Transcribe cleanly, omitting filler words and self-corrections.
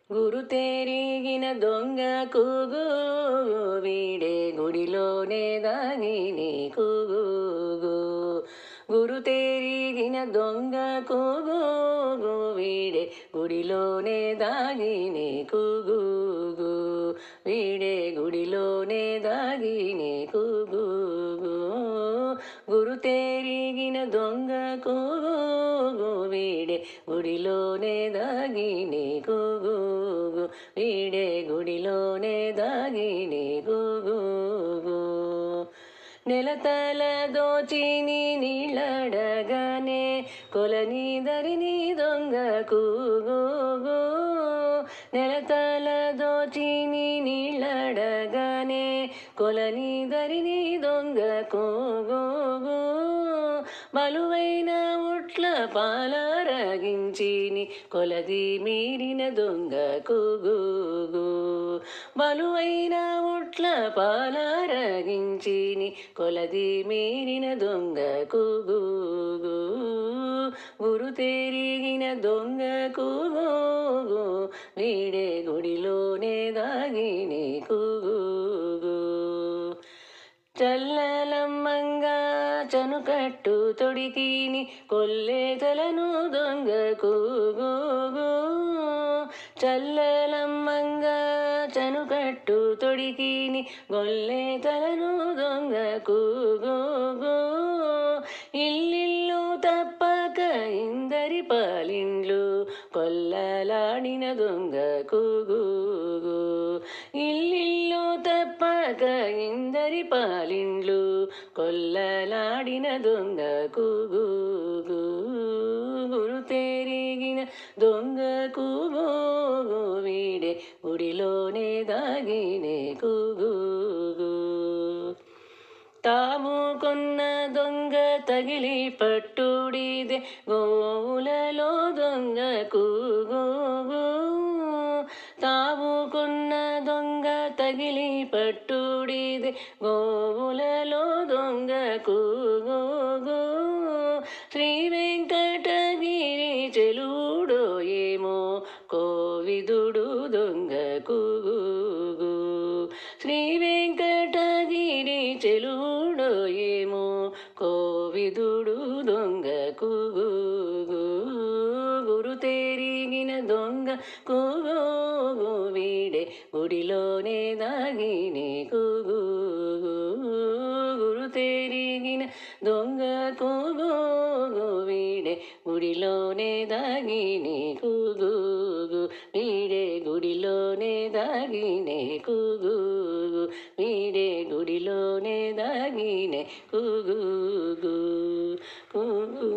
గురు తెరిగిన దొంగ కూగు వీడే గుడిలోనే దాగిని కూగు గురు తెరిగిన దొంగ కూగు వీడే గుడిలోనే దాగిని కూగు వీడే గుడిలోనే దాగిని కూగు గురు తెరిగిన దొంగ కూగు వీడే గుడిలోనే దాగిని కూగు వీడే గుడిలోనే దాగిని కూగు నెలతల దోచిని నీళ్ళడగానే కొలని దరిని దొంగ కూగు నెలతల దోచిని నీళ్ళడగానే కొలని దరిని దొంగ కూగు బలువైన ఉట్ల పాలరగించిని కొలది మీరిన దొంగ కూగు బలువైన ఉట్ల పాలరగించిని కొలది మీరిన దొంగ కూగు గురు తెరిగిన దొంగ కూగు వీడే గుడిలోనే దాగిని కూగు చల్లలమ్మంగా చనుకట్టు తొడికిని కొల్లేతలను దొంగ కూగు చల్లలమ్మంగా చనుకట్టు తొడికిని గొల్లేతలను దొంగ కూగు ఇల్లిల్లు తప్పక ఇందరి పాలిండ్లు కొల్లలాడిన దొంగ కూగు ఇల్లిల్లు తప్పక ఇందరి పాలిండ్లు కొల్లలాడిన దొంగ కూగు గురు తెరిగిన దొంగ కూగు వీడే గుడిలోనే దాగినే కూగు తాము కొన్న దొంగ తగిలి పట్టుడిదే గోవులలో దొంగ కూగు తాము కొన్న దొంగ తగిలి పట్టుడిదే గోవులలో దొంగ కూగు శ్రీ వెంకటగిరి చెలుడో ఏమో కోవిదుడు దొంగ కూగు శ్రీ వెంకటగిరి చెలుడో ఏమో కోవిదుడు దొంగ కూగు గురు తెరిగిన దొంగ కూగు వీడే గుడిలోనే దాగిని కూగు గురు తెరిగిన దొంగ కూగు వీడే గుడిలోనే దాగిని కూగు వీడే గుడిలోనే దాగినే కూగు వీడే గుడిలోనే దాగినే కూగు కూగు